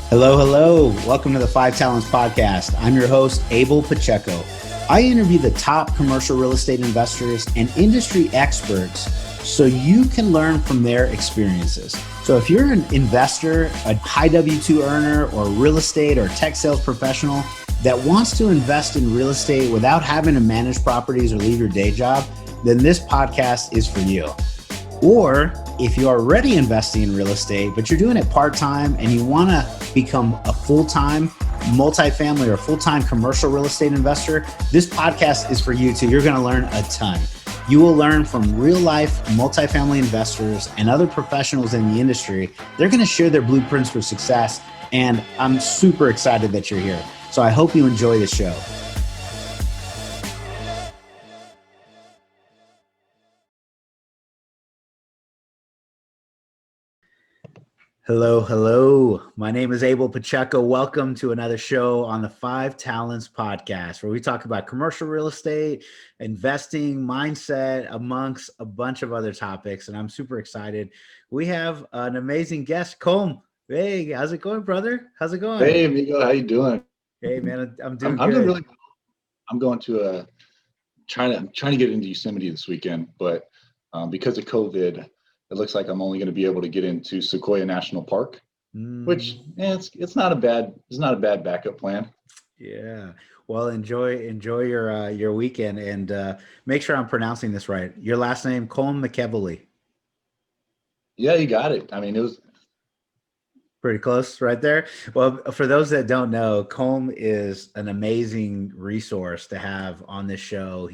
Hello, hello. Welcome to the Five Talents Podcast. I'm your host, Abel Pacheco. I interview the top commercial real estate investors and industry experts so you can learn from their experiences. So if you're an investor, a high W-2 earner, or real estate or tech sales professional that wants to invest in real estate without having to manage properties or leave your day job, then this podcast is for you. Or if you're already investing in real estate, but you're doing it part-time and you want to become a full-time multifamily or full-time commercial real estate investor, this podcast is for you too. You're going to learn a ton. You will learn from real-life multifamily investors and other professionals in the industry. They're going to share their blueprints for success, and I'm super excited that you're here. So I hope you enjoy the show. Hello, hello. My name is Abel Pacheco. Welcome to another show on the Five Talents Podcast, where we talk about commercial real estate, investing, mindset, amongst a bunch of other topics. And I'm super excited. We have an amazing guest, Colm. Hey, how's it going, brother? How's it going? Hey, amigo, how you doing? Hey, man, I'm doing I'm good. doing really well. I'm going to trying to get into Yosemite this weekend, but because of COVID, it looks like I'm only going to be able to get into Sequoia National Park, which it's not a bad backup plan. Yeah. Well, enjoy your weekend, and make sure I'm pronouncing this right. Your last name, Colm McEvilly. Yeah, you got it. I mean, it was Pretty close right there. Well, for those that don't know, Colm is an amazing resource to have on this show.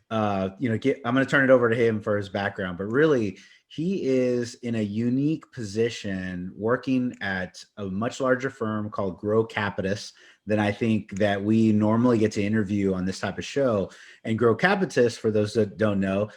I'm going to turn it over to him for his background, but really he is in a unique position working at a much larger firm called Grocapitus than I think that we normally get to interview on this type of show. And Grocapitus, for those that don't know,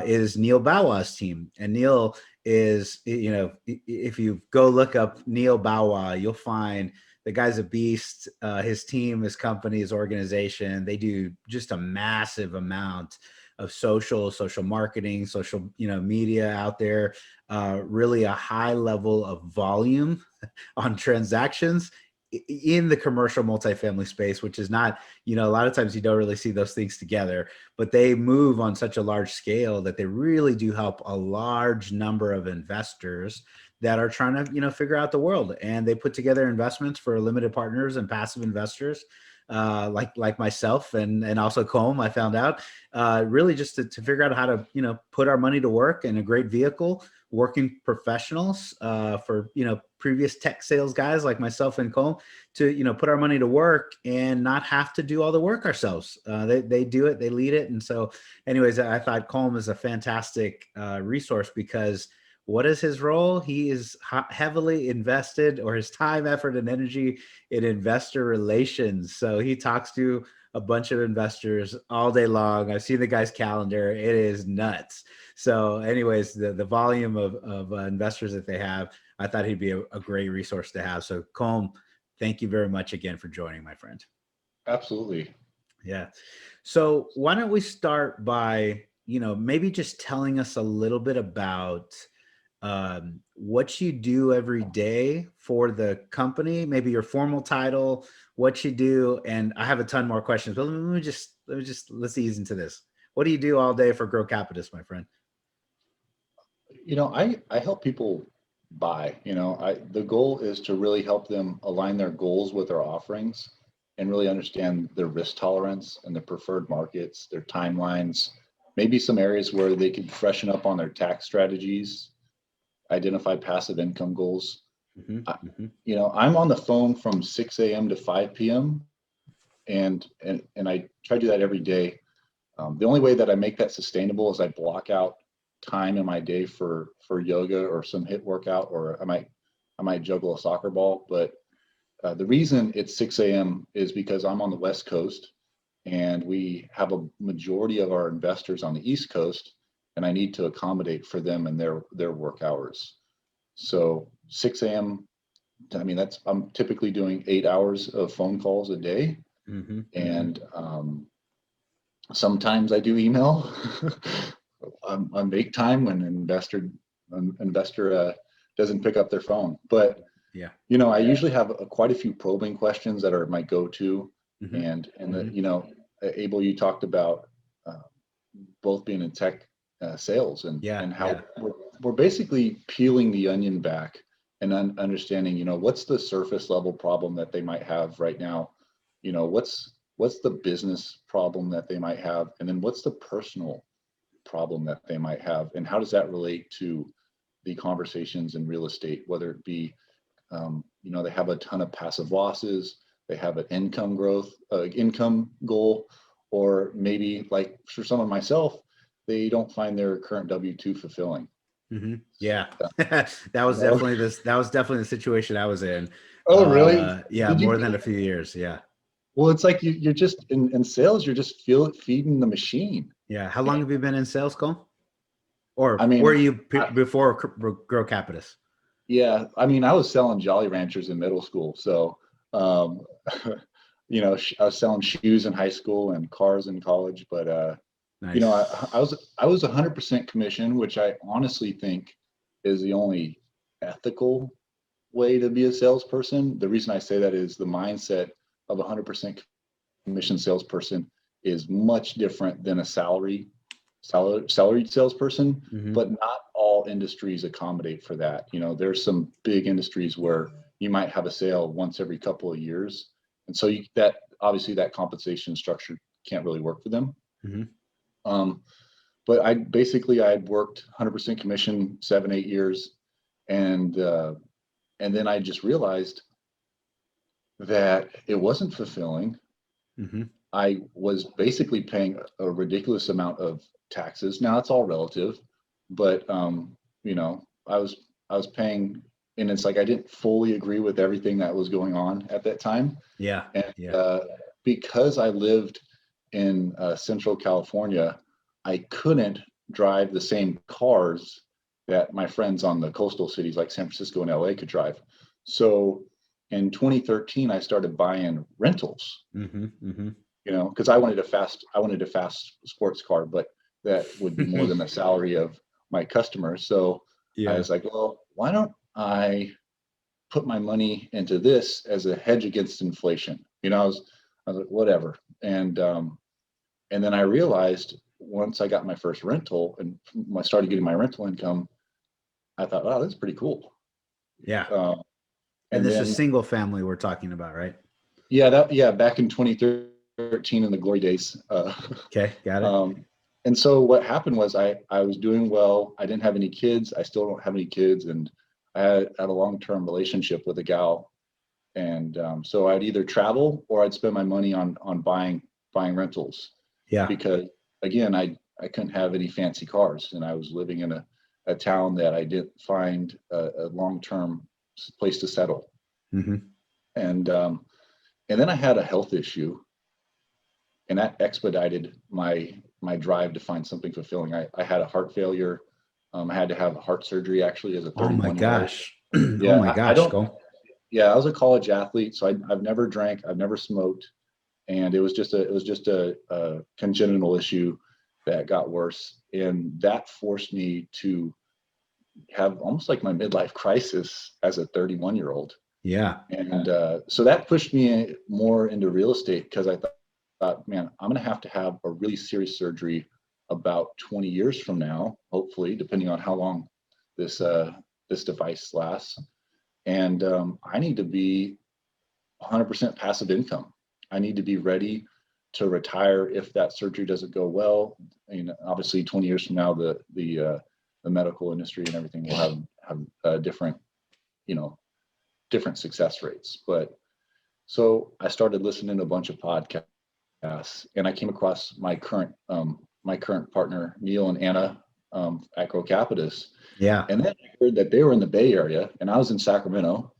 is Neil Bawah's team. And Neil is, if you go look up Neil Bawah, you'll find the guy's a beast. His team, his company, his organization, they do just a massive amount of social marketing, social, media out there, really a high level of volume on transactions in the commercial multifamily space, which is not, a lot of times you don't really see those things together, but they move on such a large scale that they really do help a large number of investors that are trying to, figure out the world. And they put together investments for limited partners and passive investors, like myself and also Colm, I found out, really just to figure out how to, put our money to work in a great vehicle, working professionals, for, previous tech sales guys like myself and Colm to, put our money to work and not have to do all the work ourselves. They do it, they lead it. And so anyways, I thought Colm is a fantastic resource because what is his role? He is heavily invested, or his time, effort, and energy in investor relations. So he talks to a bunch of investors all day long. I've seen the guy's calendar. It is nuts. So anyways, the volume of investors that they have, I thought he'd be a great resource to have. So Colm, thank you very much again for joining, my friend. absolutely. Yeah. So why don't we start by, maybe just telling us a little bit about what you do every day for the company, maybe your formal title, what you do. And I have a ton more questions, but let's ease into this. What do you do all day for Grocapitus, my friend? I help people buy. The goal is to really help them align their goals with their offerings and really understand their risk tolerance and their preferred markets, their timelines, maybe some areas where they can freshen up on their tax strategies, identify passive income goals. I'm on the phone from 6 a.m. to 5 p.m. and I try to do that every day. The only way that I make that sustainable is I block out time in my day for yoga or some HIIT workout, or I might juggle a soccer ball. But the reason it's 6 a.m. is because I'm on the West Coast and we have a majority of our investors on the East Coast, and I need to accommodate for them and their work hours. So 6 a.m. I mean, I'm typically doing 8 hours of phone calls a day. And sometimes I do email. I make time when an investor doesn't pick up their phone. But Yeah. I usually have quite a few probing questions that are my go-to. Mm-hmm. Abel, you talked about uh, both being in tech sales Yeah. and how Yeah. we're basically peeling the onion back and understanding, what's the surface level problem that they might have right now, what's the business problem that they might have, and then what's the personal problem that they might have, and how does that relate to the conversations in real estate, whether it be they have a ton of passive losses, they have an income goal, or maybe like for someone myself, they don't find their current W-2 fulfilling. Mm-hmm. Yeah. Uh, That was definitely the situation I was in. Oh, really? Yeah, Did you more feel than a that? few years. Yeah. Well, it's like you're just in sales, you're just feeding the machine. Yeah. How long have you been in sales, Cole? Or I were mean, you I, before Grocapitus? yeah, I mean, I was selling Jolly Ranchers in middle school. So, um, I was selling shoes in high school and cars in college, but, Nice. I was 100% commission, which I honestly think is the only ethical way to be a salesperson. The reason I say that is the mindset of 100% commission salesperson is much different than a salaried salesperson, Mm-hmm. but not all industries accommodate for that. There's some big industries where you might have a sale once every couple of years, and so that obviously that compensation structure can't really work for them. Mm-hmm. Um, but I'd worked 100% commission 7-8 years, and then I just realized that it wasn't fulfilling. Mm-hmm. I was basically paying a ridiculous amount of taxes. Now it's all relative, but I was paying, and it's like I didn't fully agree with everything that was going on at that time. Yeah. And Yeah. because I lived in Central California, I couldn't drive the same cars that my friends on the coastal cities like San Francisco and LA could drive. So in 2013, I started buying rentals, Mm-hmm. Mm-hmm. because I wanted a fast sports car, but that would be more than the salary of my customers. So I Yeah. was like, well, why don't I put my money into this as a hedge against inflation? I was like, whatever. And then I realized once I got my first rental and I started getting my rental income, I thought, wow, that's pretty cool. Yeah. Um, And and this is then, single family we're talking about, right? yeah, back in 2013 in the glory days. Okay. Got it. And so what happened was I was doing well. I didn't have any kids. I still don't have any kids. And I had a long-term relationship with a gal. And so I'd either travel or I'd spend my money on buying rentals, Yeah. because again, I couldn't have any fancy cars, and I was living in a town that I didn't find a long-term place to settle. Mm-hmm. And then I had a health issue, and that expedited my drive to find something fulfilling. I had a heart failure. I had to have heart surgery actually as a Oh my 31-year-old. gosh. Oh Yeah, my I gosh, don't. Cole. Yeah, I was a college athlete, so I've never drank, I've never smoked, and it was just a congenital issue that got worse, and that forced me to have almost like my midlife crisis as a 31-year-old. Yeah. And so that pushed me more into real estate, because I thought, man, I'm going to have a really serious surgery about 20 years from now, hopefully, depending on how long this device lasts. And I need to be 100% passive income. I need to be ready to retire if that surgery doesn't go well. Obviously, 20 years from now, the medical industry and everything will have different, you know, different success rates. But so I started listening to a bunch of podcasts, and I came across my current partner, Neil and Anna, at Grocapitus. Yeah. And then I heard that they were in the Bay Area and I was in Sacramento.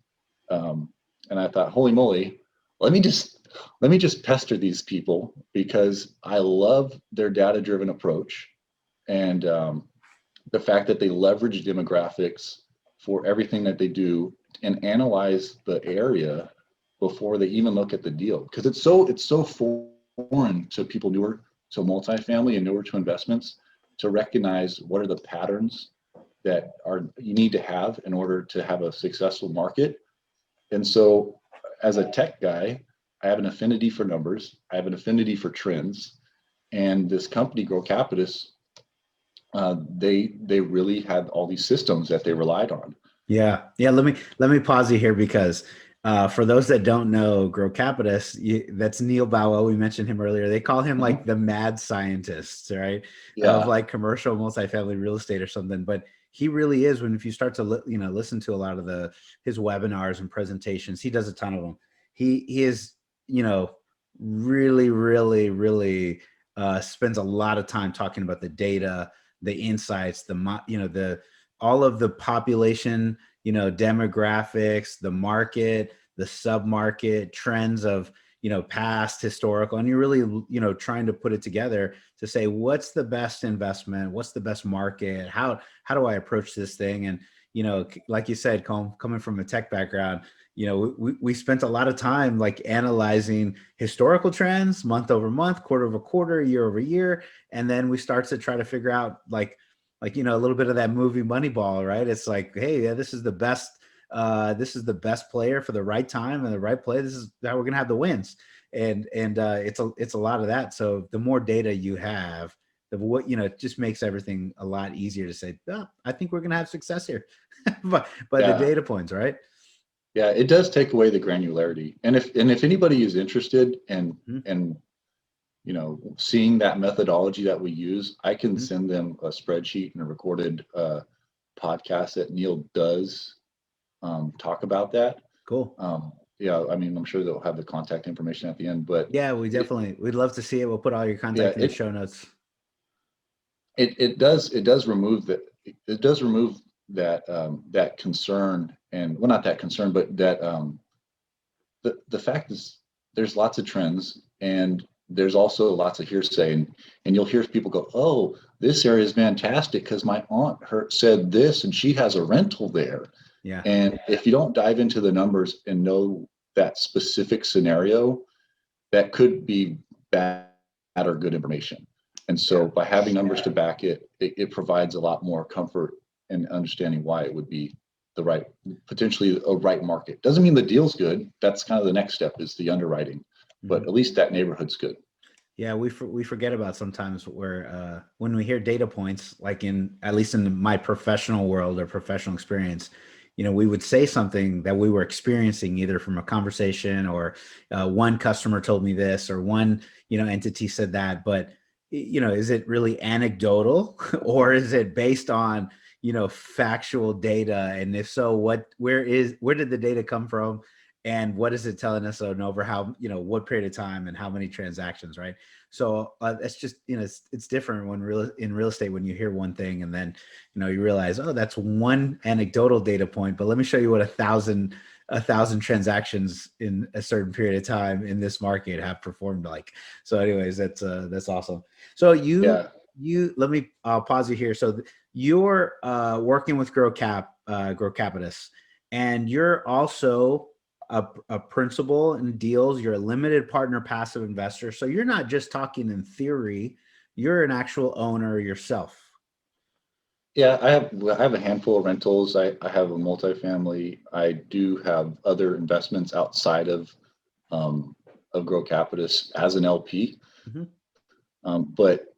Um, and I thought, holy moly, let me just pester these people, because I love their data-driven approach, and the fact that they leverage demographics for everything that they do and analyze the area before they even look at the deal, because it's so foreign to people newer to multifamily and newer to investments to recognize what are the patterns that are you need to have in order to have a successful market. And so as a tech guy, I have an affinity for numbers. I have an affinity for trends. And this company, Grocapitus, they really had all these systems that they relied on. Yeah, yeah. Let me pause you here because for those that don't know, Grocapitus, that's Neil Bow. We mentioned him earlier. They call him like Mhm. the mad scientist, right? Of Yeah, like commercial multifamily real estate or something. But he really is. When if you start to listen to a lot of his webinars and presentations, he does a ton of them. He is you know really really spends a lot of time talking about the data, the insights, the all of the population, demographics, the market, the sub-market trends of, past historical, and you're really, trying to put it together to say, what's the best investment? What's the best market? How do I approach this thing? And, like you said, coming from a tech background, we spent a lot of time like analyzing historical trends month over month, quarter over quarter, year over year. And then we start to try to figure out a little bit of that movie Moneyball, right? It's like, hey, yeah, this is the best player for the right time and the right play. This is how we're gonna have the wins. And it's a lot of that. So the more data you have, it just makes everything a lot easier to say, oh, I think we're gonna have success here. by the yeah, data points, right? yeah. It does take away the granularity. And if anybody is interested in Mhm. in seeing that methodology that we use, I can Mhm. send them a spreadsheet and a recorded podcast that Neil does talk about that. Cool. Yeah, I mean, I'm sure they'll have the contact information at the end, but Yeah, it, we'd love to see it. We'll put all your yeah, contact in the show notes. it does remove that concern, and well, not that concern, but that the fact is there's lots of trends, and there's also lots of hearsay, and you'll hear people go, oh, this area is fantastic because my aunt said this and she has a rental there. Yeah. And if you don't dive into the numbers and know that specific scenario, that could be bad or good information. And so Yeah. by having numbers to back it provides a lot more comfort in understanding why it would be the right, potentially a right market. Doesn't mean the deal's good. That's kind of the next step, is the underwriting, but Mhm. at least that neighborhood's good. Yeah, we forget about sometimes where when we hear data points, like in at least in my professional world or professional experience, we would say something that we were experiencing either from a conversation or one customer told me this or one entity said that, but is it really anecdotal or is it based on factual data? And if so, where did the data come from? And what is it telling us on over how, what period of time and how many transactions, right? So it's just, it's different in real estate when you hear one thing and then, you realize, oh, that's one anecdotal data point, but let me show you what a thousand transactions in a certain period of time in this market have performed like. So anyways, that's awesome. So Yeah. let me pause you here. So you're working with Grocapitus, and you're also a principal in deals. You're a limited partner passive investor. So you're not just talking in theory, you're an actual owner yourself. Yeah, I have a handful of rentals. I have a multifamily. I do have other investments outside um, of Grow Capitus as an LP. Mhm. But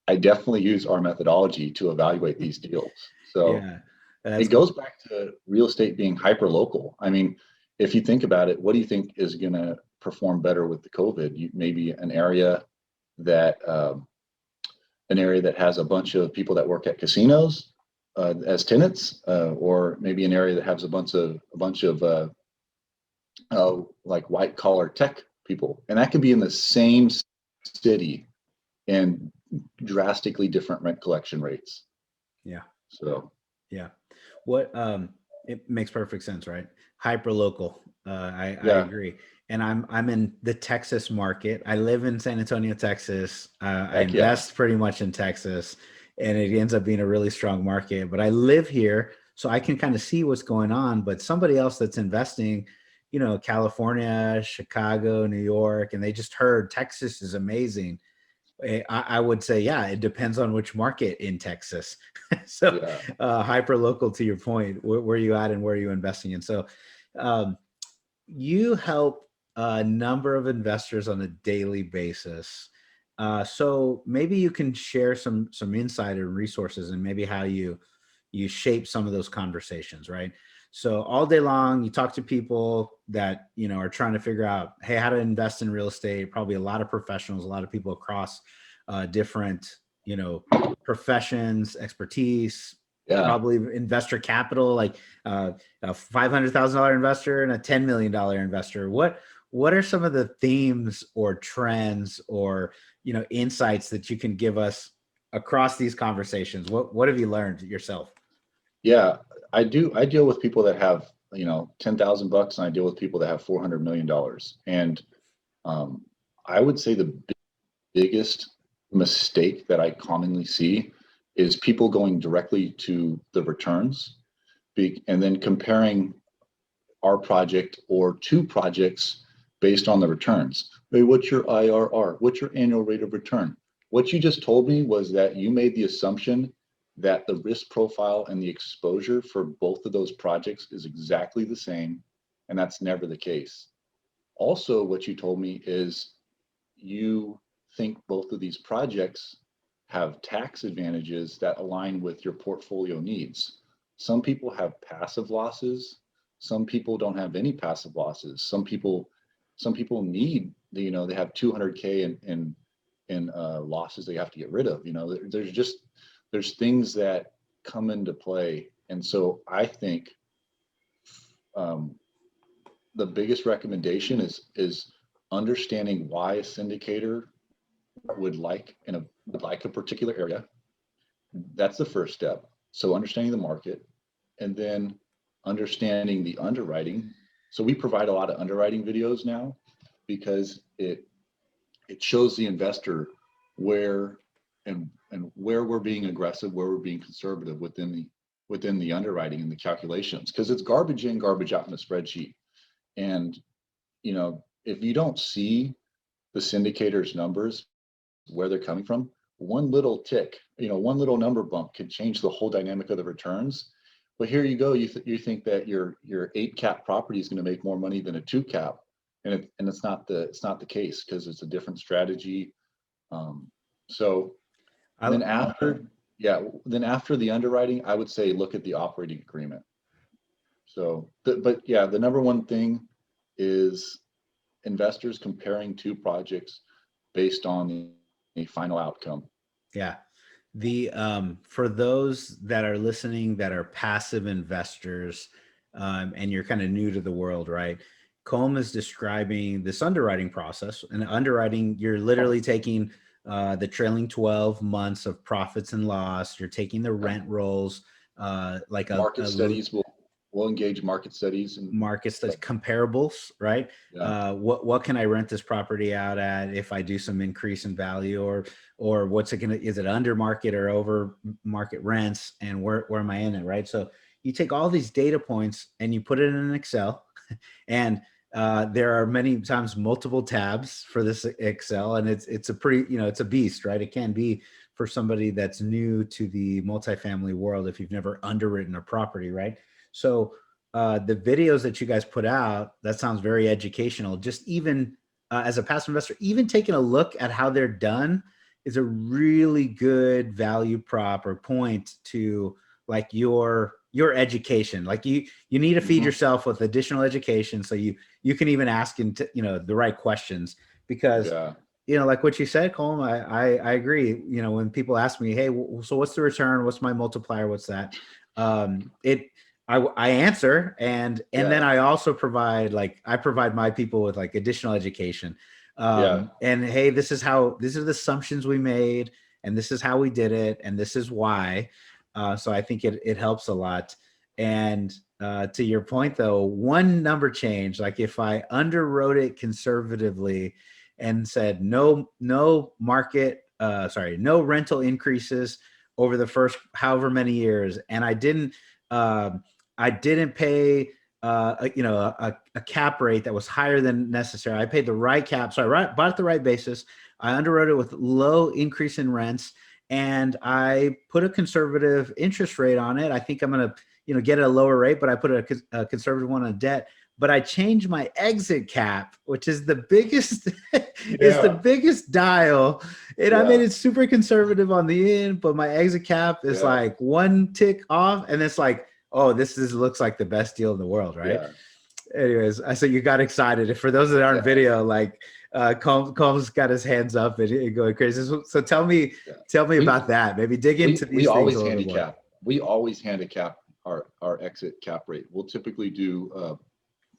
I definitely use our methodology to evaluate these deals. So Yeah, it that's goes cool. back to real estate being hyper local. I mean, if you think about it, what do you think is going to perform better with the COVID? Maybe that an area that has a bunch of people that work at casinos as tenants, or maybe an area that has a bunch of like white collar tech people, and that could be in the same city and drastically different rent collection rates. Yeah. So Yeah. What it makes perfect sense, right? Hyper local. I yeah, agree. And I'm in the Texas market. I live in San Antonio, Texas. I heck yeah, invest pretty much in Texas, and it ends up being a really strong market. But I live here, so I can kind of see what's going on. But somebody else that's investing, California, Chicago, New York, and they just heard Texas is amazing. I would say, yeah, it depends on which market in Texas. So, yeah, hyper local to your point, where you at and where are you investing in? So, um, you help a number of investors on a daily basis. So maybe you can share some insight and resources, and maybe how you shape some of those conversations, right? So all day long, you talk to people that are trying to figure out, hey, how to invest in real estate. Probably a lot of professionals, a lot of people across different professions, expertise, Yeah. probably investor capital, like a $500,000 investor and a $10 million investor. What are some of the themes or trends or insights that you can give us across these conversations? What have you learned yourself? Yeah, I do. I deal with people that have, $10,000, and I deal with people that have $400 million. And um, I would say the biggest mistake that I commonly see is people going directly to the returns, and then comparing our project or two projects based on the returns. Hey, what's your IRR? What's your annual rate of return? What you just told me was that you made the assumption that the risk profile and the exposure for both of those projects is exactly the same, and that's never the case. Also, what you told me is you think both of these projects have tax advantages that align with your portfolio needs. Some people have passive losses. Some people don't have any passive losses. Some people need, they have 200K in losses they have to get rid of. There's things that come into play. And so I think um, the biggest recommendation is understanding why a syndicator would like a particular area. That's the first step. So understanding the market, and then understanding the underwriting. So we provide a lot of underwriting videos now, because it shows the investor where and where we're being aggressive, where we're being conservative within the underwriting and the calculations, because it's garbage in, garbage out in the spreadsheet. And if you don't see the syndicator's numbers, where they're coming from, one little tick, one little number bump could change the whole dynamic of the returns. But here you go, you think that your 8 cap property is going to make more money than a 2 cap, and it's not the case, because it's a different strategy. So then after after the underwriting, I would say look at the operating agreement. So but yeah, the number one thing is investors comparing two projects based on the final outcome. Yeah. The for those that are listening that are passive investors, and you're kind of new to the world, right? Colm is describing this underwriting process. And underwriting, you're literally taking the trailing 12 months of profits and loss. You're taking the rent rolls, like Market studies will engage market studies and market studies, comparables, right? yeah. What can I rent this property out at if I do some increase in value, or what's it gonna, is it under market or over market rents, and where am I in it, right? So you take all these data points and you put it in an Excel, and there are many times multiple tabs for this Excel, and it's a pretty, it's a beast, right? It can be for somebody that's new to the multifamily world if you've never underwritten a property, right? So the videos that you guys put out, that sounds very educational. Just even as a passive investor, even taking a look at how they're done is a really good value prop or point to like your education. Like you need to feed yourself with additional education, so you can even ask into the right questions, because Yeah. like what you said, Colm, I agree. When people ask me, hey, so what's the return? What's my multiplier? What's that? I answer, and then I also provide my people with like additional education. And hey, these are the assumptions we made, and this is how we did it, and this is why. So I think it helps a lot. And to your point though, one number change, like if I underwrote it conservatively and said no market, no rental increases over the first however many years, and I didn't pay a cap rate that was higher than necessary. I paid the right cap, so I bought the right basis. I underwrote it with low increase in rents, and I put a conservative interest rate on it. I think I'm going to get a lower rate, but I put a conservative one on debt. but I changed my exit cap, which is the biggest, it's the Yeah. biggest dial. And I made Yeah. it super conservative on the end, but my exit cap is Yeah. like one tick off. And it's like, oh, looks like the best deal in the world, right? Yeah. Anyways, I said you got excited. For those that aren't Yeah. video, like Colm's got his hands up and going crazy. So Yeah. tell me We about that. Maybe dig into we these things always a little bit more. handicap. We always handicap our exit cap rate. We'll typically do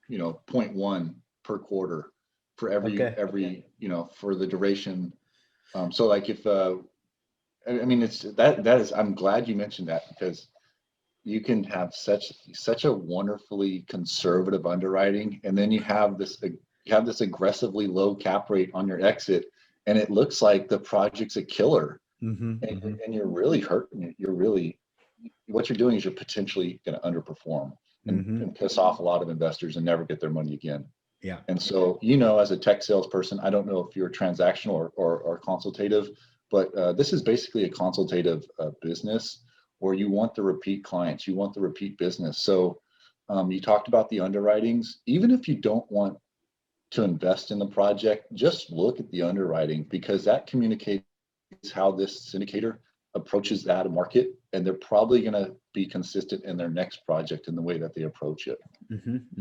you know, 0.1 per quarter for Okay. for the duration. So like if I mean it's that is I'm glad you mentioned that, because you can have such a wonderfully conservative underwriting, and then you have this aggressively low cap rate on your exit, and it looks like the project's a killer, and you're really hurting. You're really what you're doing is you're potentially going to underperform and piss off a lot of investors and never get their money again. Yeah. And so, you know, as a tech salesperson, I don't know if you're transactional or consultative, but this is basically a consultative business where you want the repeat clients, you want the repeat business. So you talked about the underwritings. Even if you don't want to invest in the project, just look at the underwriting, because that communicates how this syndicator approaches that market, and they're probably going to be consistent in their next project in the way that they approach it.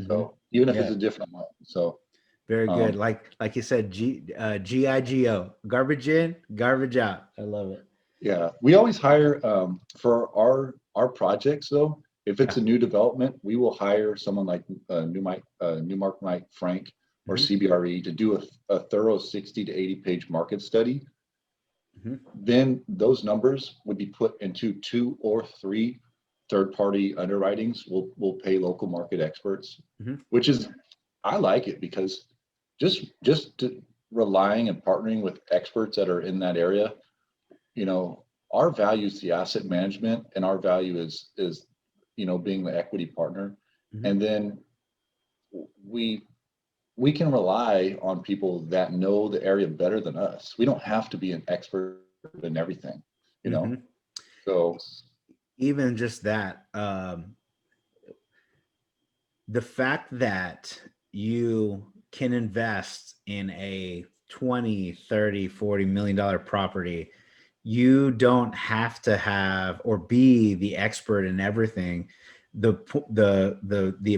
So even if it's Yeah. a different one. So Very good. Like you said, GIGO, garbage in, garbage out. I love it. yeah, we always hire for our projects though. If it's a new development, we will hire someone like Newmark Knight Frank or CBRE to do a thorough 60 to 80 page market study. Then those numbers would be put into 2 or 3 third-party underwritings. We'll pay local market experts, which is, I like it, because just relying and partnering with experts that are in that area, you know, our value is the asset management, and our value is you know, being the equity partner, and then we can rely on people that know the area better than us. We don't have to be an expert in everything, you know. So Even just that, the fact that you can invest in a 20, 30, $40 million property, you don't have to have or be the expert in everything. The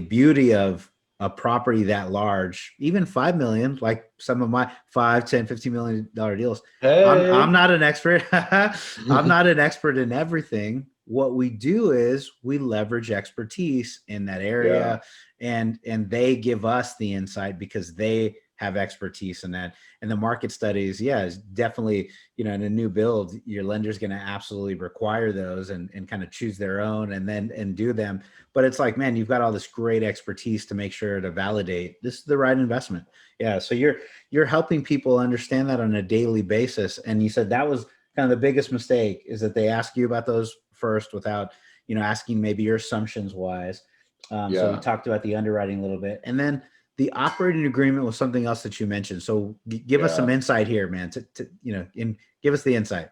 beauty of a property that large, even 5 million, like some of my 5, 10, $15 million deals. I'm not an expert. I'm not an expert in everything. What we do is we leverage expertise in that area, and they give us the insight because they have expertise in that. And the market studies, is definitely, you know, in a new build, your lender's going to absolutely require those and kind of choose their own and do them. But it's like, man, you've got all this great expertise to make sure to validate this is the right investment. Yeah. So you're helping people understand that on a daily basis. And you said that was kind of the biggest mistake, is that they ask you about those first without, you know, asking maybe your assumptions wise. So we talked about the underwriting a little bit, and then the operating agreement was something else that you mentioned. So give us some insight here, man, to you know, give us the insight.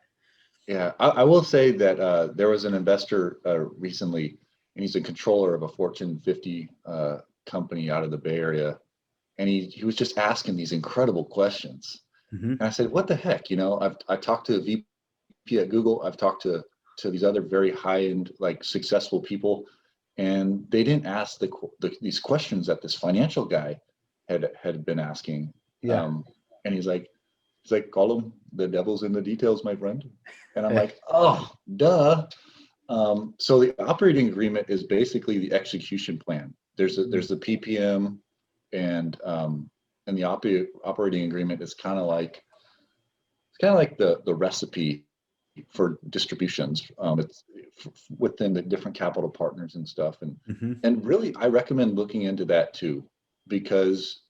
Yeah, I will say that there was an investor recently, and he's a controller of a Fortune 50 company out of the Bay Area, and he was just asking these incredible questions. And I said, what the heck? You know, I've talked to a VP at Google. I've talked to these other very high-end, like, successful people, and they didn't ask these questions that this financial guy had been asking. And he's like, Colm, the devil's in the details, my friend. And I'm like, oh, duh. So the operating agreement is basically the execution plan. There's the PPM, and the operating agreement is kind of like the recipe for distributions. It's within the different capital partners and stuff. And really, I recommend looking into that too, because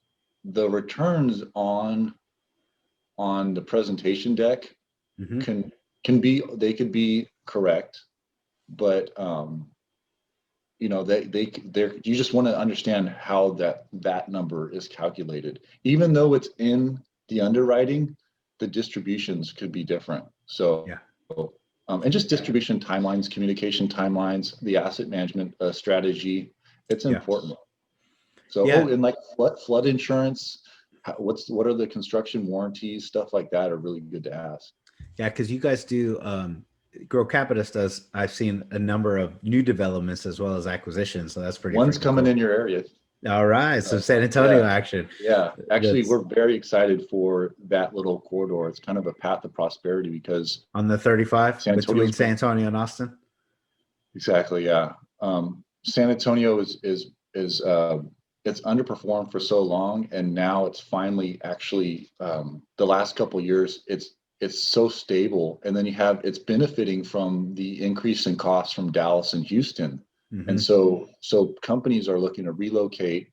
the returns on the presentation deck can could be correct, but you know, you just want to understand how that number is calculated. Even though it's in the underwriting, the distributions could be different. So and just distribution timelines, communication timelines, the asset management strategy, it's important. So, Yeah. and like flood insurance, what are the construction warranties, stuff like that are really good to ask. Yeah, because you guys do Grocapitus does. I've seen a number of new developments as well as acquisitions, so that's pretty One's freaking coming cool. in your area. All right, so San Antonio Yeah, action. yeah. Actually, That's we're very excited for that little corridor. It's kind of a path of prosperity because on the 35 San between Antonio's San Antonio and Austin. exactly, yeah. San Antonio is it's underperformed for so long, and now it's finally actually the last couple of years it's so stable, and then it's benefiting from the increase in costs from Dallas and Houston, and Mm-hmm. so companies are looking to relocate.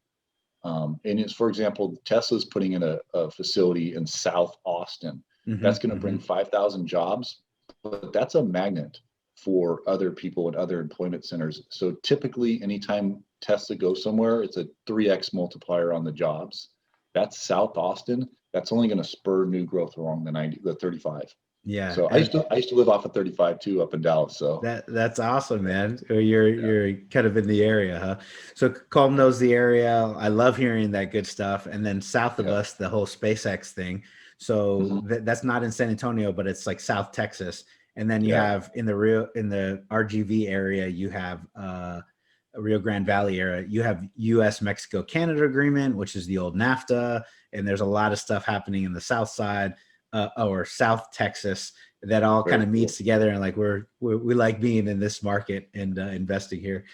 And it's, for example, Tesla's putting in a facility in South Austin. Mm-hmm. That's going to Mm-hmm. bring 5,000 jobs, but that's a magnet for other people and other employment centers. So typically, anytime Tesla goes somewhere, it's a 3x multiplier on the jobs. That's South Austin. That's only going to spur new growth along the 35. Yeah, So and I used to live off of 35 too, up in Dallas. So that's awesome, man. yeah, You're kind of in the area, huh? So Colm knows the area. I love hearing that good stuff. And then south of yeah. us, the whole SpaceX thing. So Mhm. that's not in San Antonio, but it's like South Texas. And then you Yeah, have in the RGV area, you have Rio Grande Valley area, you have U.S. Mexico Canada agreement, which is the old NAFTA, and there's a lot of stuff happening in the South side or South Texas that all kind very of cool. meets together, and like we like being in this market and investing here.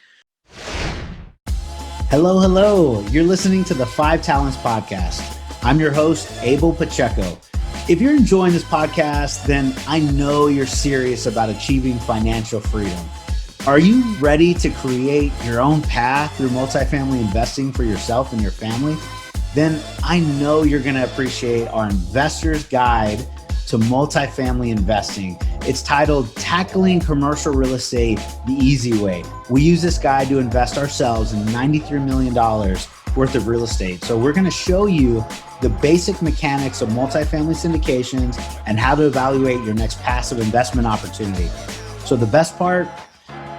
Hello. You're listening to the Five Talents Podcast. I'm your host, Abel Pacheco. If you're enjoying this podcast, then I know you're serious about achieving financial freedom. Are you ready to create your own path through multifamily investing for yourself and your family? Then I know you're going to appreciate our Investor's Guide to Multifamily Investing. It's titled Tackling Commercial Real Estate the Easy Way. We use this guide to invest ourselves in $93 million worth of real estate. So we're going to show you the basic mechanics of multifamily syndications and how to evaluate your next passive investment opportunity. So the best part,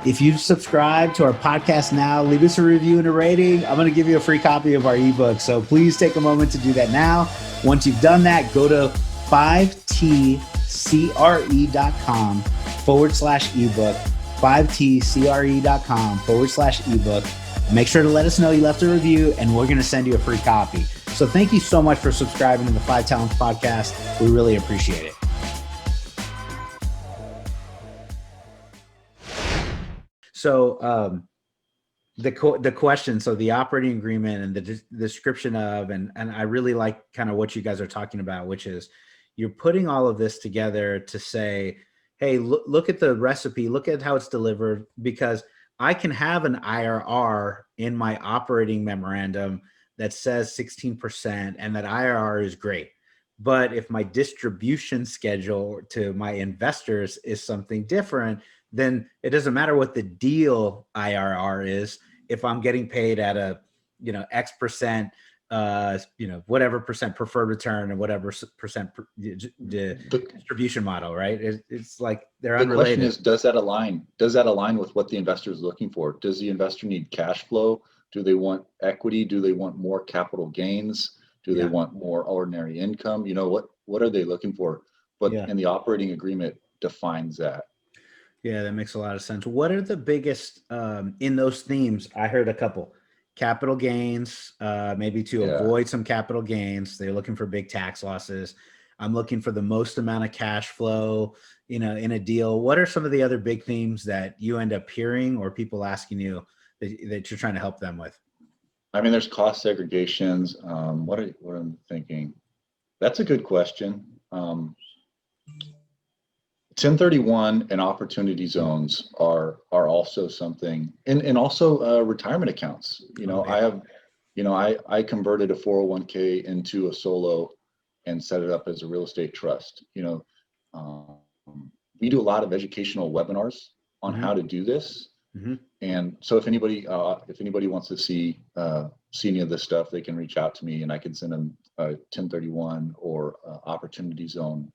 if you subscribe to our podcast now, leave us a review and a rating. I'm going to give you a free copy of our ebook. So please take a moment to do that now. Once you've done that, go to 5tcre.com/ebook, 5tcre.com/ebook. Make sure to let us know you left a review, and we're going to send you a free copy. So thank you so much for subscribing to the Five Talents Podcast. We really appreciate it. So the question, so the operating agreement and the description of, and I really like kind of what you guys are talking about, which is you're putting all of this together to say, hey, look at the recipe, look at how it's delivered, because I can have an IRR in my operating memorandum that says 16%, and that IRR is great. But if my distribution schedule to my investors is something different, then it doesn't matter what the deal IRR is. If I'm getting paid at a, X percent, whatever percent preferred return and whatever percent the distribution model, right? It's like they're The question unrelated. is, does that align? Does that align with what the investor is looking for? Does the investor need cash flow? Do they want equity? Do they want more capital gains? Do they Yeah. want more ordinary income? What are they looking for? But Yeah. and the operating agreement defines that. Yeah, that makes a lot of sense. What are the biggest in those themes? I heard a couple capital gains, maybe to Yeah. avoid some capital gains. They're looking for big tax losses. I'm looking for the most amount of cash flow, in a deal. What are some of the other big themes that you end up hearing or people asking you that you're trying to help them with? I mean, there's cost segregations. What I'm thinking? That's a good question. 1031 and opportunity zones are also something, and also retirement accounts. Oh, I yeah. have, I converted a 401k into a solo and set it up as a real estate trust. Um, we do a lot of educational webinars on Mm-hmm. how to do this, Mm-hmm. and so if anybody wants to see any of this stuff, they can reach out to me, and I can send them a 1031 or opportunity zone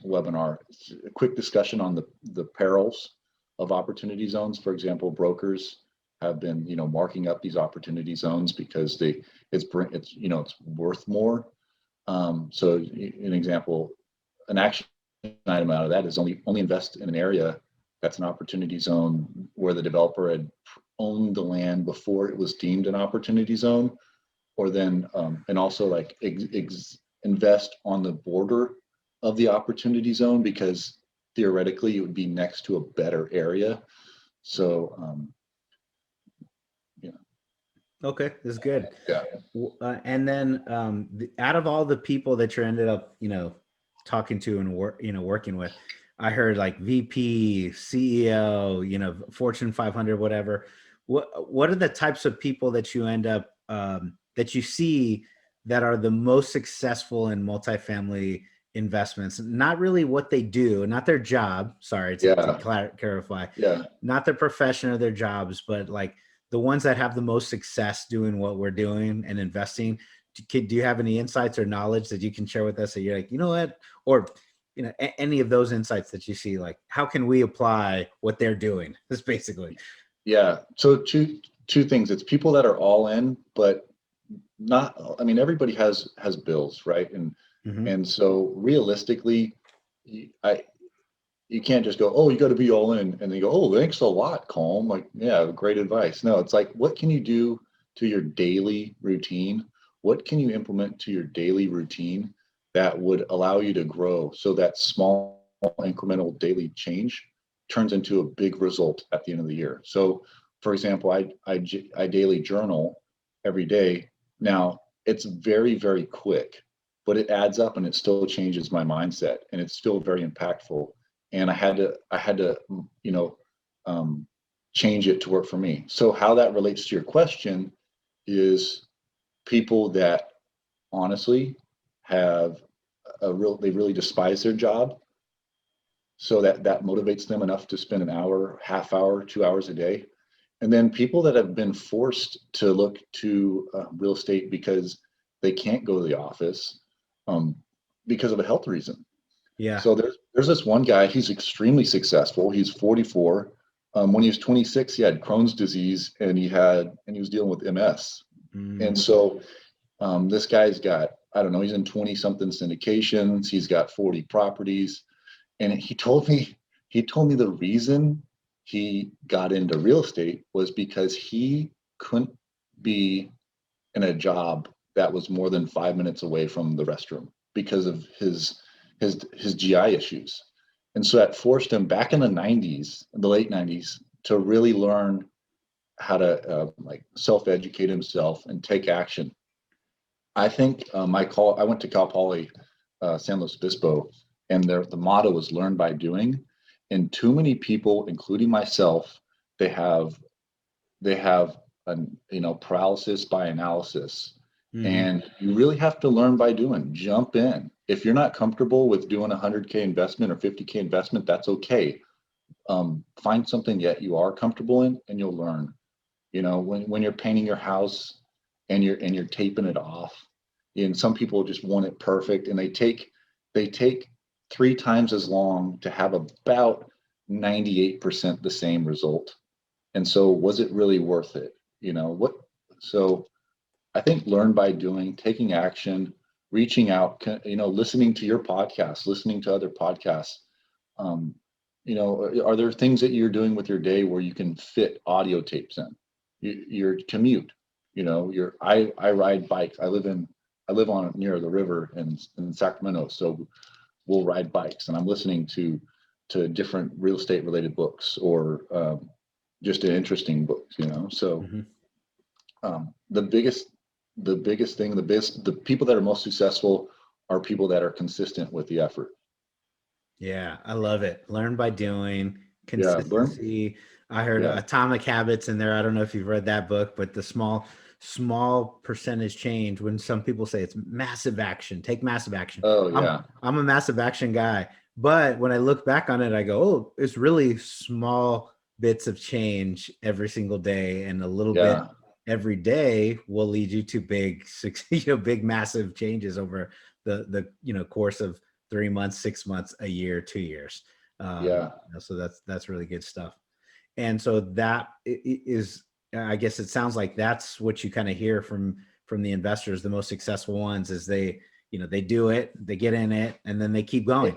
webinar. It's a quick discussion on the perils of opportunity zones. For example, brokers have been, marking up these opportunity zones because it's worth more. So an example, an action item out of that is only invest in an area that's an opportunity zone where the developer had owned the land before it was deemed an opportunity zone, or then and also like invest on the border of the opportunity zone because theoretically it would be next to a better area. So Okay, this is good. yeah. And then out of all the people that you ended up, talking to and working with, I heard like VP, CEO, Fortune 500, whatever. What are the types of people that you end up that you see that are the most successful in multifamily investments? Not really what they do, not their job. Sorry to clarify. Yeah. Not their profession or their jobs, but like the ones that have the most success doing what we're doing and investing. Do you have any insights or knowledge that you can share with us that you're like, you know what, or any of those insights that you see, like how can we apply what they're doing? That's basically. Yeah. So two things. It's people that are all in, but not. I mean, everybody has bills, right? And so realistically, you can't just go, oh, you got to be all in, and then you go, oh, thanks a lot, Colm. Like, yeah, great advice. No, it's like, what can you do to your daily routine? What can you implement to your daily routine that would allow you to grow so that small incremental daily change turns into a big result at the end of the year? So, for example, I daily journal every day. Now, it's very, very quick, but it adds up and it still changes my mindset and it's still very impactful. And I had to change it to work for me. So how that relates to your question is people that honestly have they really despise their job, so that motivates them enough to spend an hour, half hour, 2 hours a day. And then people that have been forced to look to real estate because they can't go to the office because of a health reason. Yeah. So there's this one guy, he's extremely successful. He's 44. When he was 26, he had Crohn's disease and he was dealing with MS. And so this guy's got, I don't know, he's in 20 something syndications. He's got 40 properties. And he told me the reason he got into real estate was because he couldn't be in a job that was more than 5 minutes away from the restroom because of his GI issues. And so that forced him back in the late 90s, to really learn how to self-educate himself and take action. I think I went to Cal Poly, San Luis Obispo, and the motto was learn by doing. And too many people, including myself, they have paralysis by analysis. And you really have to learn by doing. Jump in. If you're not comfortable with doing a 100K investment or 50K investment, that's okay. Find something that you are comfortable in, and you'll learn. When you're painting your house and you're taping it off, and some people just want it perfect, and they take 3 times as long to have about 98% the same result. And so, was it really worth it? So I think learn by doing, taking action, reaching out, listening to your podcast, listening to other podcasts. Are there things that you're doing with your day where you can fit audio tapes in? Your commute, I ride bikes. I live on near the river in Sacramento, so we'll ride bikes, and I'm listening to different real estate related books or just an interesting books. So the biggest thing, the people that are most successful are people that are consistent with the effort. Yeah, I love it. Learn by doing, Yeah, consistency. I heard Atomic Habits in there. I don't know if you've read that book, but the small percentage change. When some people say it's massive action, take massive action. Oh yeah. I'm a massive action guy, but when I look back on it, I go, oh, it's really small bits of change every single day, and a little bit every day will lead you to big, big, massive changes over the course of 3 months, 6 months, a year, 2 years. So that's really good stuff. And so that is I guess it sounds like that's what you kind of hear from the investors, the most successful ones, is they, they do it, they get in it, and then they keep going.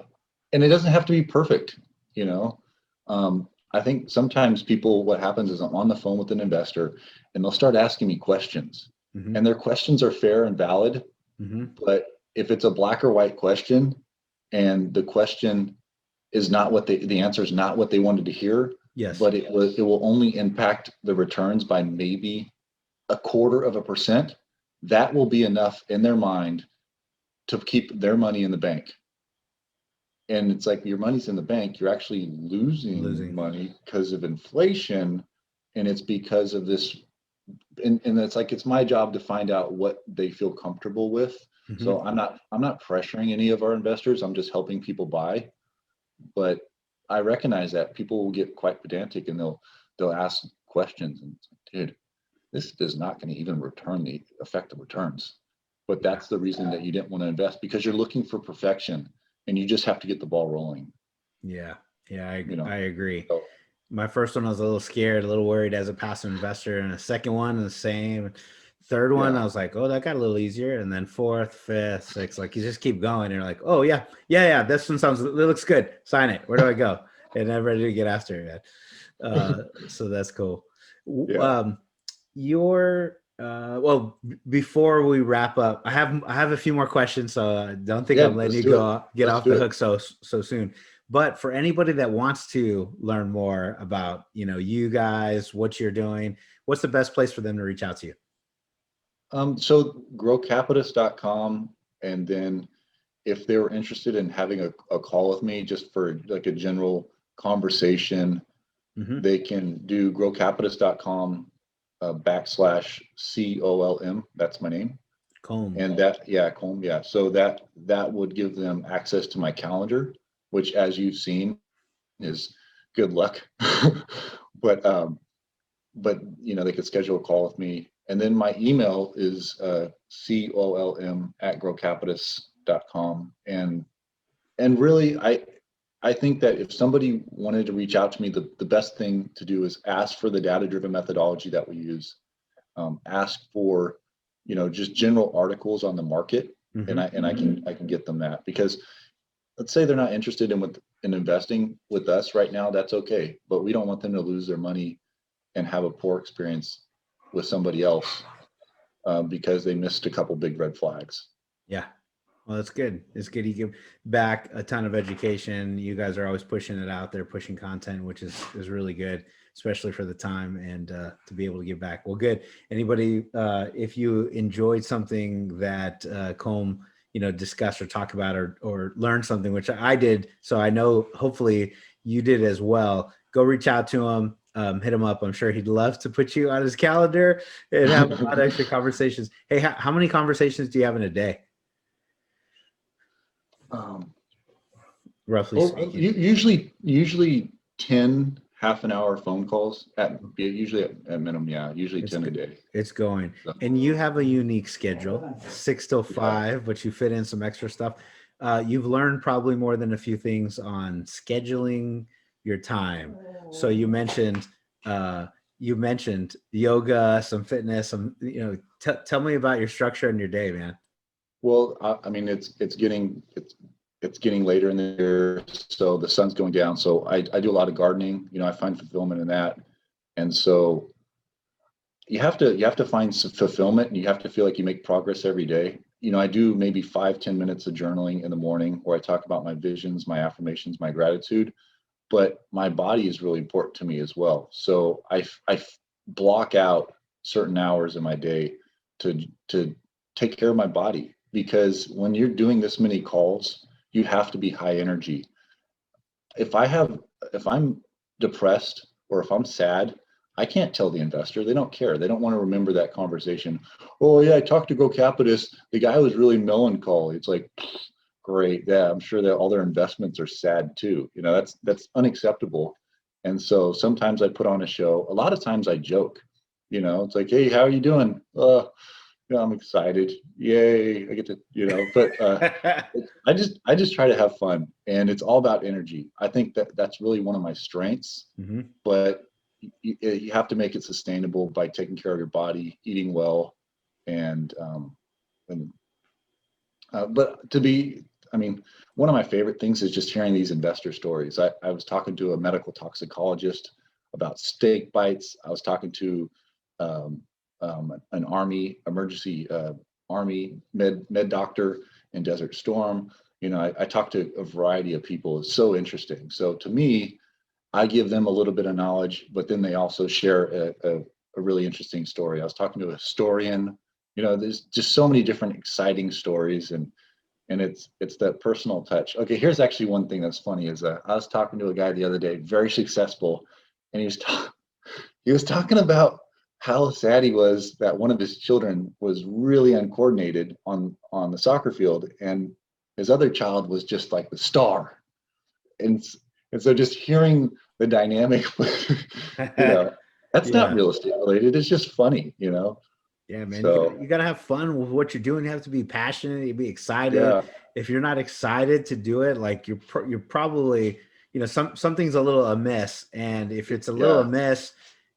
And it doesn't have to be perfect, you know. I think sometimes what happens is I'm on the phone with an investor and they'll start asking me questions, Mm-hmm. and their questions are fair and valid. Mm-hmm. But if it's a black or white question and the question is not what the answer is not what they wanted to hear, Yes. but it will only impact the returns by maybe 0.25%, that will be enough in their mind to keep their money in the bank. And it's like, your money's in the bank, you're actually losing money because of inflation, and it's because of this. And it's like, it's my job to find out what they feel comfortable with. Mm-hmm. So I'm not pressuring any of our investors. I'm just helping people buy. But I recognize that people will get quite pedantic and they'll ask questions, and it's like, dude, this is not going to even affect the returns. But that's the reason that you didn't want to invest, because you're looking for perfection and you just have to get the ball rolling. Yeah. I agree. So, my first one, I was a little scared, a little worried as a passive investor, and a second one, the same. Third one, I was like, oh, that got a little easier. And then fourth, fifth, sixth, like you just keep going. And you're like, oh yeah. This one it looks good. Sign it. Where do I go? And I'm ready to get after it. So that's cool. Yeah. Before we wrap up, I have a few more questions, so I don't think I'm letting you get off the hook so soon. But for anybody that wants to learn more about, you guys, what you're doing, what's the best place for them to reach out to you? So Grocapitus.com, and then if they were interested in having a call with me just for like a general conversation, mm-hmm. they can do Grocapitus.com /COLM. That's my name. Colm. And Colm. Yeah. So that would give them access to my calendar, which, as you've seen, is good luck. but they could schedule a call with me. And then my email is colm@grocapitus.com. And really, I think that if somebody wanted to reach out to me, the best thing to do is ask for the data-driven methodology that we use. Ask for, just general articles on the market, mm-hmm. and I can get them that. Because let's say they're not interested in investing with us right now, that's okay. But we don't want them to lose their money and have a poor experience with somebody else because they missed a couple big red flags. Yeah. Well, that's good. It's good. You give back a ton of education. You guys are always pushing it out there, pushing content, which is really good, especially for the time and to be able to give back. Well, good. Anybody, if you enjoyed something that Colm, discuss or talk about or learn something, which I did, so I know hopefully you did as well, go reach out to him. Hit him up. I'm sure he'd love to put you on his calendar and have a lot of extra conversations. Hey, how many conversations do you have in a day? Roughly speaking. Usually 10 half an hour phone calls usually at minimum. Yeah. Usually 10 a day. It's going. So. And you have a unique schedule, 6 till 5, but you fit in some extra stuff. You've learned probably more than a few things on scheduling your time. So you mentioned yoga, some fitness, some, tell me about your structure in your day, man. Well, I mean, it's getting later in the year, so the sun's going down. So I do a lot of gardening. I find fulfillment in that, and so you have to find some fulfillment, and you have to feel like you make progress every day. I do maybe 5-10 minutes of journaling in the morning where I talk about my visions, my affirmations, my gratitude. But my body is really important to me as well. So I block out certain hours in my day to take care of my body, because when you're doing this many calls, you have to be high energy. If I'm depressed or if I'm sad, I can't tell the investor. They don't care. They don't want to remember that conversation. Oh yeah, I talked to Grocapitus. The guy was really melancholy. It's like, great. Yeah, I'm sure that all their investments are sad too. That's unacceptable. And so sometimes I put on a show. A lot of times I joke. It's like, hey, how are you doing? I'm excited. Yay. I get to, but I just try to have fun, and it's all about energy. I think that's really one of my strengths. Mm-hmm. But you have to make it sustainable by taking care of your body, eating well, and and but to be, I mean, one of my favorite things is just hearing these investor stories. I was talking to a medical toxicologist about steak bites. I was talking to an Army emergency Army med doctor in Desert Storm. You know, I talked to a variety of people. It's so interesting. So to me, I give them a little bit of knowledge, but then they also share a really interesting story. I was talking to a historian. You know, there's just so many different exciting stories, and it's that personal touch. Okay, here's actually one thing that's funny is I was talking to a guy the other day, very successful, and he was talking about how sad he was that one of his children was really uncoordinated on the soccer field, and his other child was just like the star. And so just hearing the dynamic, you know, that's not Yeah. real estate related. It's just funny, you know. Yeah, man, So you gotta have fun with what you're doing. You have to be passionate. You be excited. yeah, If you're not excited to do it, like you're probably, something's a little amiss. And if it's a little yeah, amiss,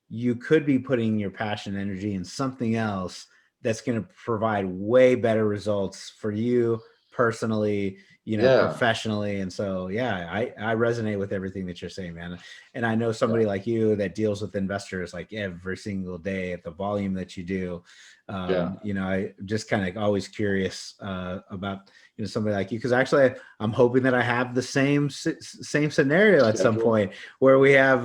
you could be putting your passion and energy in something else that's going to provide way better results for you personally, yeah, professionally. And so, yeah, I resonate with everything that you're saying, man. And I know yeah, somebody like you that deals with investors like every single day at the volume that you do. yeah. I just kind of always curious about somebody like you, because actually I'm hoping that I have the same scenario at some Schedule. point where we have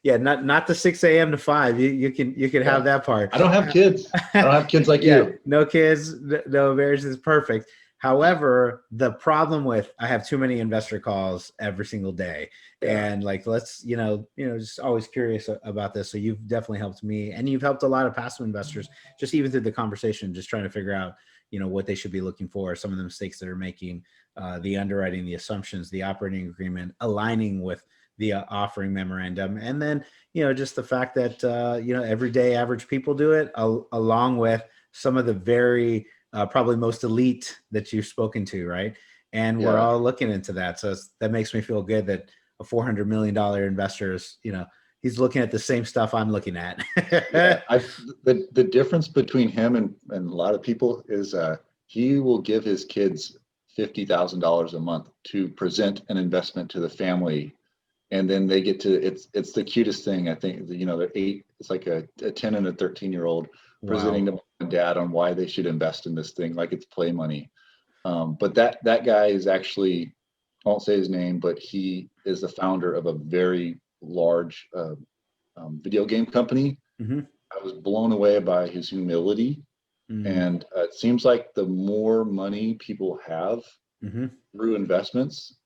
not the 6 a.m. to 5. You can have Yeah. that part. I don't have kids. I don't have kids like Yeah, you. no kids, no marriage is perfect. However, the problem with I have too many investor calls every single day, Yeah, and like let's just always curious about this. So you've definitely helped me, and you've helped a lot of passive investors just even through the conversation, just trying to figure out what they should be looking for, some of the mistakes that are making, the underwriting, the assumptions, the operating agreement, aligning with the offering memorandum, and then just the fact that everyday average people do it, along with some of the very probably most elite that you've spoken to, right? And we're yeah, all looking into that, so that makes me feel good that a $400 million investor is, he's looking at the same stuff I'm looking at. yeah. The difference between him and a lot of people is he will give his kids $50,000 a month to present an investment to the family, and then they get to it's the cutest thing. I think they're eight. It's like a 10 and a 13-year-old presenting Wow. to mom and dad on why they should invest in this thing like it's play money. But that guy is actually, I won't say his name, but he is the founder of a very large video game company. Mm-hmm. I was blown away by his humility, Mm-hmm. and it seems like the more money people have Mm-hmm. through investments,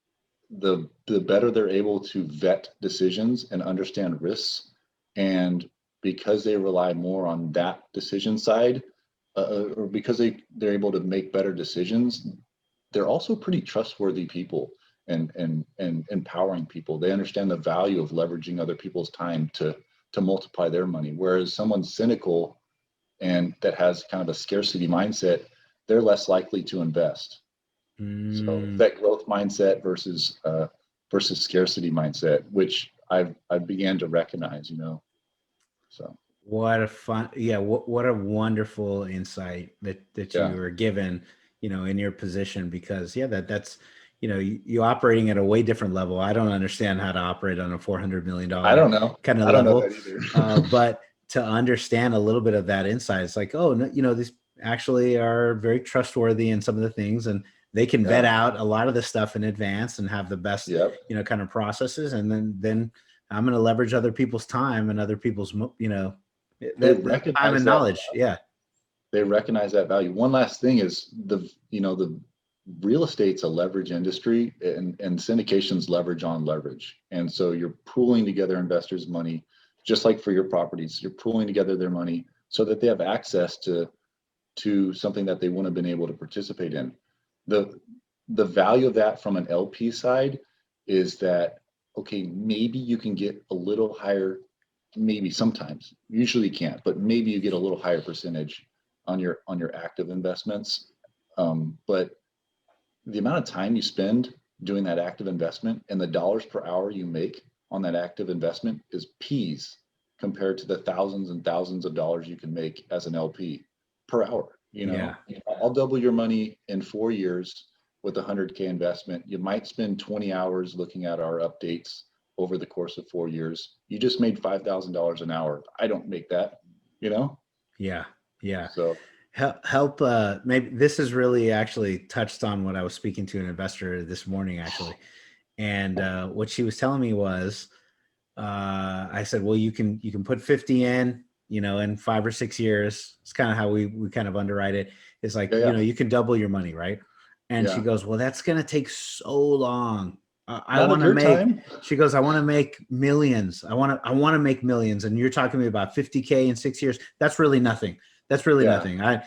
the better they're able to vet decisions and understand risks. And because they rely more on that decision side, or because they're able to make better decisions, they're also pretty trustworthy people and empowering people. They understand the value of leveraging other people's time to multiply their money. Whereas someone cynical and that has kind of a scarcity mindset, they're less likely to invest. So Mm. that growth mindset versus scarcity mindset, which I began to recognize, So What a fun, yeah, what a wonderful insight that you yeah, were given, in your position, because yeah, that's you operating at a way different level. I don't understand how to operate on a $400 I million don't know. kind of I don't know level. that either. But to understand a little bit of that insight, it's like, oh, no, these actually are very trustworthy in some of the things, and they can vet Yeah. out a lot of the stuff in advance and have the best, Yep. kind of processes. And then I'm going to leverage other people's time and other people's, They the time recognize and that knowledge. Yeah. they recognize that value. One last thing is the real estate's a leverage industry, and syndications leverage on leverage. And so you're pooling together investors' money, just like for your properties, you're pooling together their money so that they have access to something that they wouldn't have been able to participate in. The the value of that from an LP side is that, okay, maybe you can get a little higher, maybe sometimes, usually you can't, but maybe you get a little higher percentage on your active investments. But the amount of time you spend doing that active investment and the dollars per hour you make on that active investment is peas compared to the thousands and thousands of dollars you can make as an LP per hour. You know, I'll double your money in 4 years with a 100K investment. You might spend 20 hours looking at our updates over the course of 4 years. You just made $5,000 an hour. I don't make that, you know? Yeah. So help maybe this is really actually touched on what I was speaking to an investor this morning actually. And what she was telling me was I said, well, you can put 50 in, you know, in 5 or 6 years. It's kind of how we kind of underwrite it. It's like, you know, you can double your money, right? And she goes, well, that's going to take so long. I want to make, time. She goes, I want to make millions. I want to make millions. And you're talking to me about 50K in 6 years. That's really nothing. That's really nothing. And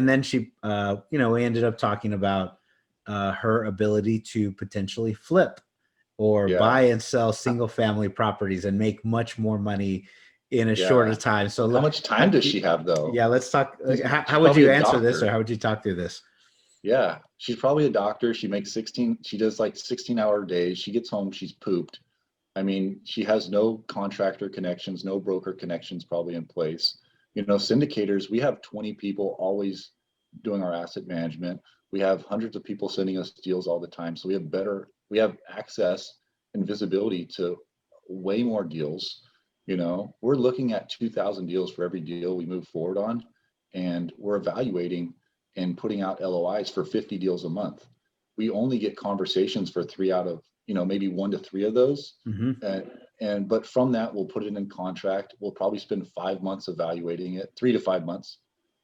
then she, you know, we ended up talking about her ability to potentially flip or buy and sell single family properties and make much more money in a shorter time. So how much time does she have though? Yeah, let's talk. How would you answer this, or how would you talk through this? Yeah, she's probably a doctor. She makes 16, she does like 16-hour days. She gets home, she's pooped. I mean, she has no contractor connections, no broker connections probably in place. You know, syndicators, we have 20 people always doing our asset management. We have hundreds of people sending us deals all the time. So we have access and visibility to way more deals. You know, we're looking at 2,000 deals for every deal we move forward on, and we're evaluating and putting out LOIs for 50 deals a month. We only get conversations for 3 out of, you know, maybe 1 to 3 of those. But from that, we'll put it in contract. We'll probably spend 5 months evaluating it, 3 to 5 months,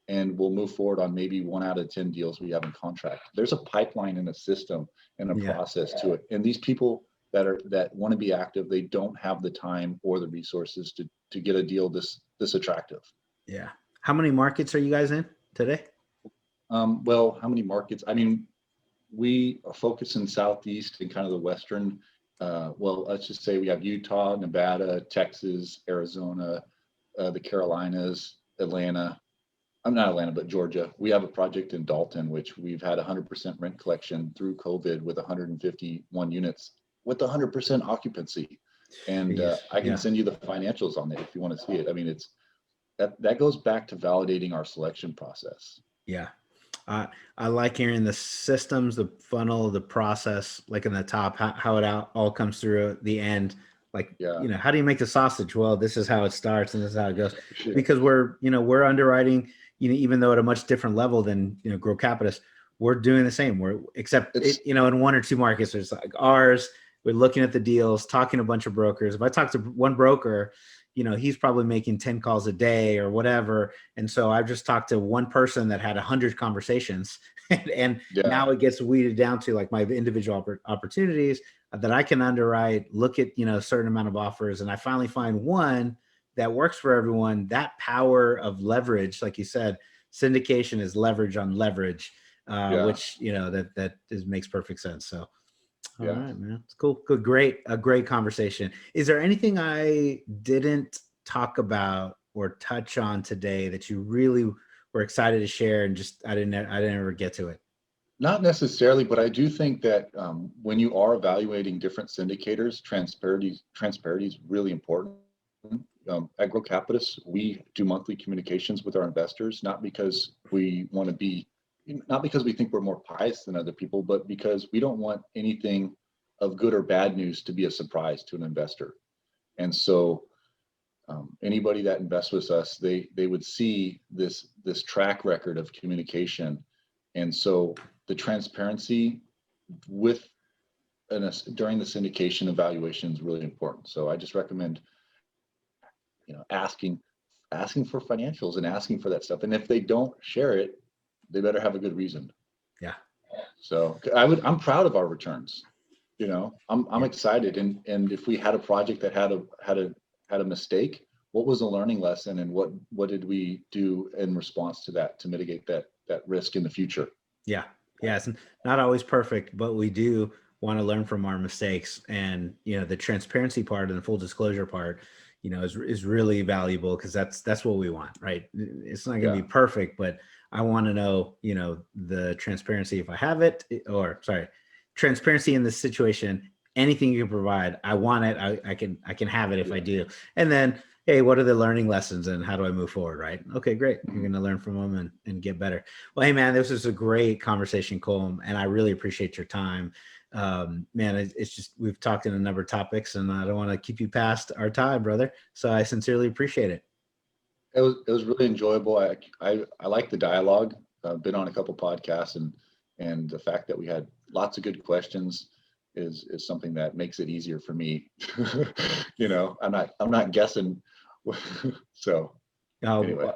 and we'll move forward on maybe 1 out of 10 deals we have in contract. There's a pipeline and a system and a process to it. And these people that want to be active, they don't have the time or the resources to get a deal this attractive. Yeah. How many markets are you guys in today? Well, how many markets? I mean, we focus in Southeast and kind of the Western. Well, let's just say we have Utah, Nevada, Texas, Arizona, the Carolinas, Atlanta. I'm not Atlanta, but Georgia. We have a project in Dalton, which we've had 100% rent collection through COVID with 151 units with 100% occupancy. And I can send you the financials on it if you want to see it. I mean, it's that goes back to validating our selection process. Yeah. I like hearing the systems, the funnel, the process, like in the top, how it all comes through at the end. Like, you know, how do you make the sausage? Well, this is how it starts and this is how it goes. Because we're underwriting, you know, even though at a much different level than, you know, Grocapitus, we're doing the same. Except you know, in 1 or 2 markets, there's like ours, we're looking at the deals, talking to a bunch of brokers. If I talk to one broker, you know, he's probably making 10 calls a day or whatever. And so I've just talked to one person that had 100 conversations and now it gets weeded down to like my individual opportunities that I can underwrite, look at, you know, a certain amount of offers. And I finally find one that works for everyone. That power of leverage, like you said, syndication is leverage on leverage, which, you know, that makes perfect sense. So. All right, man. It's cool. Good. A great conversation. Is there anything I didn't talk about or touch on today that you really were excited to share and just I didn't ever get to it? Not necessarily, but I do think that when you are evaluating different syndicators, transparency is really important. At Grocapitus, we do monthly communications with our investors, not because we think we're more pious than other people, but because we don't want anything of good or bad news to be a surprise to an investor. And so anybody that invests with us, they would see this track record of communication. And so the transparency during the syndication evaluation is really important. So I just recommend, you know, asking for financials and asking for that stuff. And if they don't share it, they better have a good reason. Yeah. So I'm proud of our returns. You know, I'm excited. And if we had a project that had a mistake, what was the learning lesson and what did we do in response to that to mitigate that risk in the future? Yeah. Yeah. It's not always perfect, but we do want to learn from our mistakes. And, you know, the transparency part and the full disclosure part, you know, is really valuable because that's what we want, right? It's not going to be perfect, but I want to know, you know, the transparency if I have it, transparency in this situation, anything you can provide, I want it. I can have it if I do. And then, hey, what are the learning lessons and how do I move forward? Right. Okay, great. You're Mhm. going to learn from them and get better. Well, hey man, this was a great conversation, Colm, and I really appreciate your time. Man, it's just, we've talked in a number of topics and I don't want to keep you past our time, brother. So I sincerely appreciate it. It was really enjoyable. I like the dialogue. I've been on a couple podcasts, and the fact that we had lots of good questions is something that makes it easier for me. I'm not guessing. So anyway,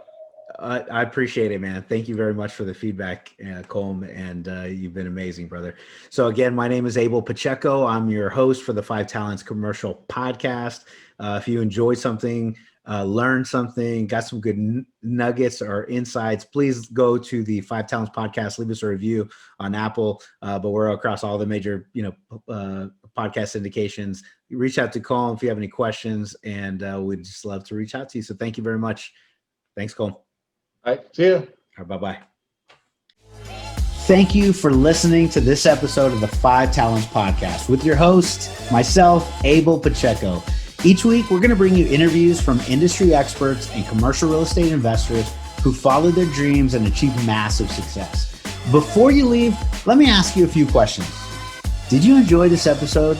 I appreciate it, man. Thank you very much for the feedback, Colm, and you've been amazing, brother. So again, my name is Abel Pacheco. I'm your host for the Five Talents Commercial Podcast. If you enjoyed something, learned something, got some good nuggets or insights, please go to the Five Talents Podcast. Leave us a review on Apple, but we're across all the major, podcast syndications. Reach out to Colm if you have any questions, and we'd just love to reach out to you. So thank you very much. Thanks, Colm. all right, see ya. All right, bye-bye. Thank you for listening to this episode of the Five Talents Podcast with your host, myself, Abel Pacheco. Each week, we're going to bring you interviews from industry experts and commercial real estate investors who followed their dreams and achieved massive success. Before you leave, let me ask you a few questions. Did you enjoy this episode?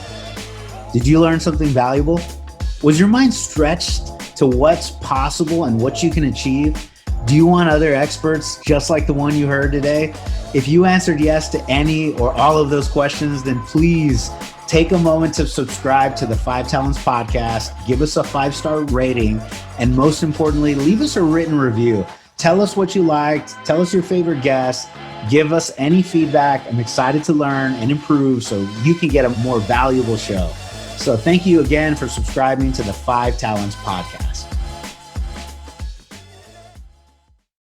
Did you learn something valuable? Was your mind stretched to what's possible and what you can achieve? Do you want other experts just like the one you heard today? If you answered yes to any or all of those questions, then please take a moment to subscribe to the Five Talents Podcast, give us a 5-star rating, and most importantly, leave us a written review. Tell us what you liked, tell us your favorite guest, give us any feedback. I'm excited to learn and improve so you can get a more valuable show. So thank you again for subscribing to the Five Talents Podcast.